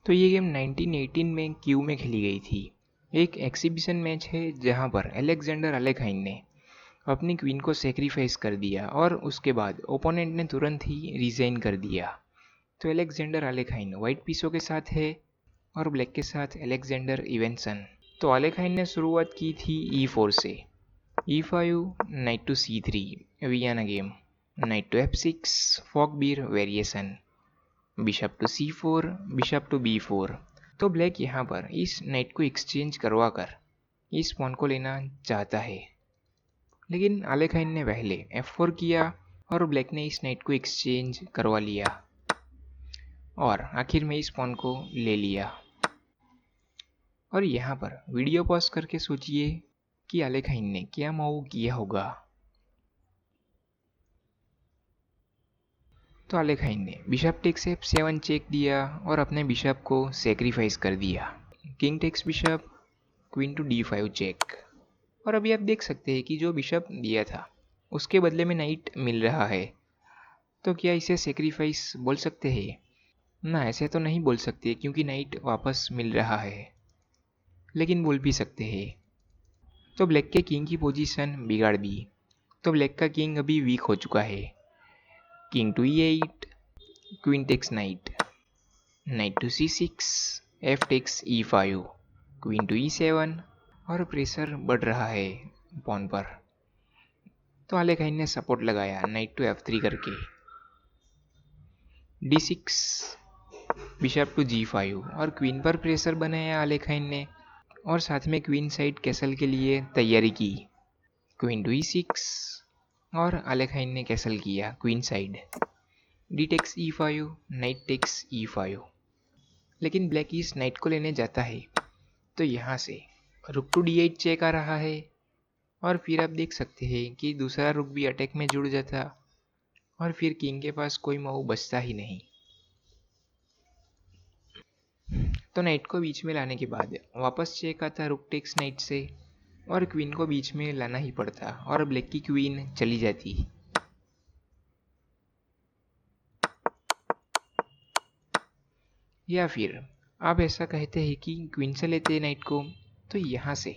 तो ये गेम 1918 में क्यू में खेली गई थी। एक एक्सिबिशन मैच है जहाँ पर अलेक्जेंडर अलेखाइन ने अपनी क्वीन को सेक्रीफाइस कर दिया और उसके बाद ओपोनेंट ने तुरंत ही रिजाइन कर दिया। तो अलेक्जेंडर अलेखाइन वाइट पीसों के साथ है और ब्लैक के साथ अलेक्जेंडर इवेंसन। तो अलेखाइन ने शुरुआत की थी E4 से। E5, knight to C3 Vienna game, knight to F6 Falkbeer variation, bishop to C4, bishop to B4। तो ब्लैक यहाँ पर इस नाइट को एक्सचेंज करवा कर इस पॉन को लेना चाहता है, लेकिन अलेखाइन ने पहले F4 किया और ब्लैक ने इस नाइट को एक्सचेंज करवा लिया और आखिर में इस पॉन को ले लिया। और यहाँ पर वीडियो पॉज करके सोचिए कि अलेखाइन ने क्या मूव किया होगा। तो अलेखाइन ने बिशप टेक्स F7 चेक दिया और अपने बिशप को सेक्रीफाइस कर दिया। King takes bishop, queen to D5 check. और अभी आप देख सकते हैं कि जो बिशप दिया था उसके बदले में नाइट मिल रहा है। तो क्या इसे सेक्रीफाइस बोल सकते हैं? ना, ऐसे तो नहीं बोल सकते क्योंकि नाइट वापस मिल रहा है, लेकिन बोल भी सकते हैं। तो ब्लैक के किंग की पोजीशन बिगाड़ दी। तो ब्लैक का किंग अभी वीक हो चुका है। King to E8, queen takes knight, knight to C6, F takes E5, queen to E7 और प्रेशर बढ़ रहा है पॉन पर। तो अलेखाइन ने सपोर्ट लगाया नाइट टू F3 करके, D6, बिशप टू G5 और क्वीन पर प्रेशर बनाया अलेखाइन ने और साथ में क्वीन साइड कैसल के लिए तैयारी की। क्वीन टू E6 और अलेखाइन ने कैसल किया queen side, D takes E5, knight takes E5। लेकिन ब्लैक इस नाइट को लेने जाता है तो यहाँ से रुक टू D8 चेक आ रहा है और फिर आप देख सकते हैं कि दूसरा रुक भी अटैक में जुड़ जाता और फिर किंग के पास कोई मूव बचता ही नहीं। तो नाइट को बीच में लाने के बाद वापस चेक आता रुक टेक्स नाइट से और क्वीन को बीच में लाना ही पड़ता और ब्लैक की क्वीन चली जाती। या फिर आप ऐसा कहते हैं कि क्वीन से लेते नाइट को तो यहाँ से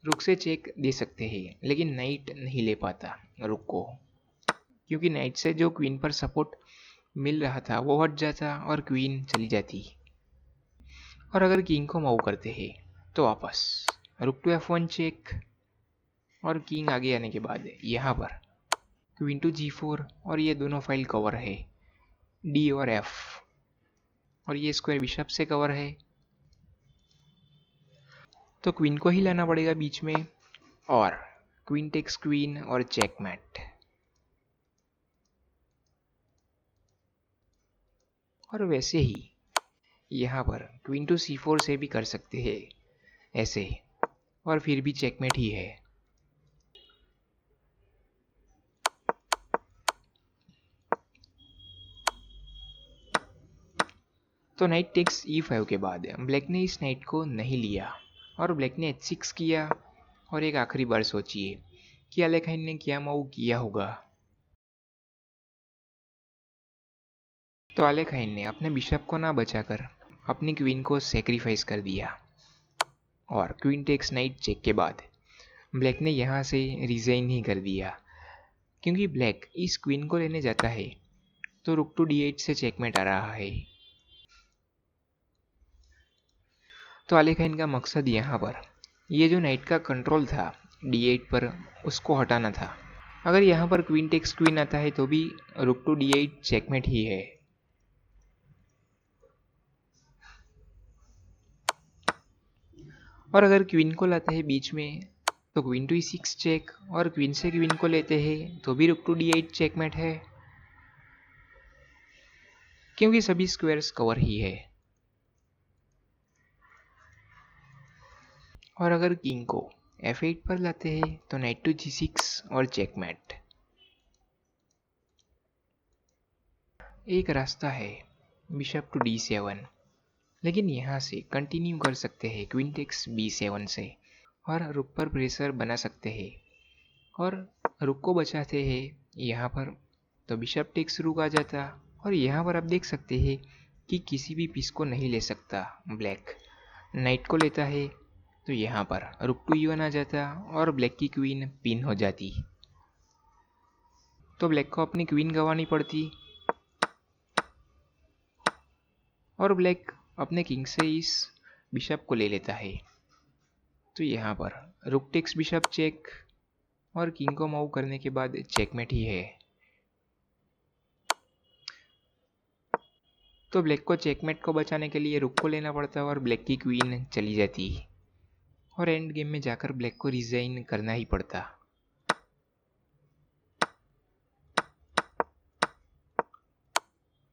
रुक से चेक दे सकते हैं, लेकिन नाइट नहीं ले पाता रुक को, क्योंकि नाइट से जो क्वीन पर सपोर्ट मिल रहा था वो हट जाता और क्वीन चली जाती। और अगर किंग को मूव करते हैं तो वापस रुक टू F1 चेक और किंग आगे आने के बाद यहाँ पर क्वीन टू G4 और ये दोनों फाइल कवर है D और F और ये स्क्वायर बिशप से कवर है। तो क्वीन को ही लाना पड़ेगा बीच में और क्वीन टेक्स क्वीन और चेकमेट। और वैसे ही यहाँ पर क्वीन टू C4 से भी कर सकते हैं ऐसे, और फिर भी चेकमेट ही है। तो नाइट टेक्स E5 के बाद ब्लैक ने इस नाइट को नहीं लिया और ब्लैक ने H6 किया। और एक आखिरी बार सोचिए कि अलेखाइन ने क्या मूव किया होगा। तो अलेखाइन ने अपने बिशप को ना बचाकर अपनी क्वीन को सेक्रीफाइस कर दिया और क्वीन टेक्स नाइट चेक के बाद ब्लैक ने यहाँ से रिजाइन ही कर दिया, क्योंकि ब्लैक इस क्वीन को लेने जाता है तो रुक टू D8 से चेकमेट आ रहा है। तो अलेखाइन का मकसद यहाँ पर ये जो नाइट का कंट्रोल था D8 पर उसको हटाना था। अगर यहाँ पर क्वीन टेक्स क्वीन आता है तो भी रुक टू D8 चेकमेट ही है। और अगर क्वीन को लाते हैं बीच में तो क्वीन टू E6 चेक और क्वीन से क्वीन को लेते हैं तो भी रुक टू D8 चेकमेट है, क्योंकि सभी स्क्वायर्स कवर ही है। और अगर किंग को F8 पर लाते हैं तो नाइट टू G6 और चेकमेट। एक रास्ता है बिशप टू D7, लेकिन यहाँ से कंटिन्यू कर सकते हैं क्वीन टेक्स B7 से और रुक पर प्रेशर बना सकते हैं और रुक को बचाते हैं यहाँ पर। तो बिशप टेक्स रुक आ जाता और यहाँ पर आप देख सकते हैं कि किसी भी पीस को नहीं ले सकता। ब्लैक नाइट को लेता है तो यहाँ पर रुक टू E1 आ जाता और ब्लैक की क्वीन पिन हो जाती। तो ब्लैक को अपनी क्वीन गंवानी पड़ती और ब्लैक अपने किंग से इस बिशप को ले लेता है। तो यहाँ पर रुक टेक्स बिशप चेक और किंग को मूव करने के बाद चेकमेट ही है। तो ब्लैक को चेकमेट को बचाने के लिए रुक को लेना पड़ता और ब्लैक की क्वीन चली जाती और एंड गेम में जाकर ब्लैक को रिजाइन करना ही पड़ता।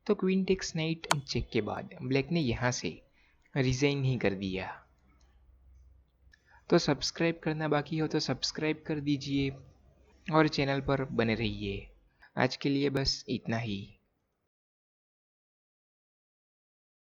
तो क्वीन टेक्स नाइट चेक के बाद ब्लैक ने यहाँ से रिजाइन ही कर दिया। तो सब्सक्राइब करना बाकी हो तो सब्सक्राइब कर दीजिए और चैनल पर बने रहिए। आज के लिए बस इतना ही।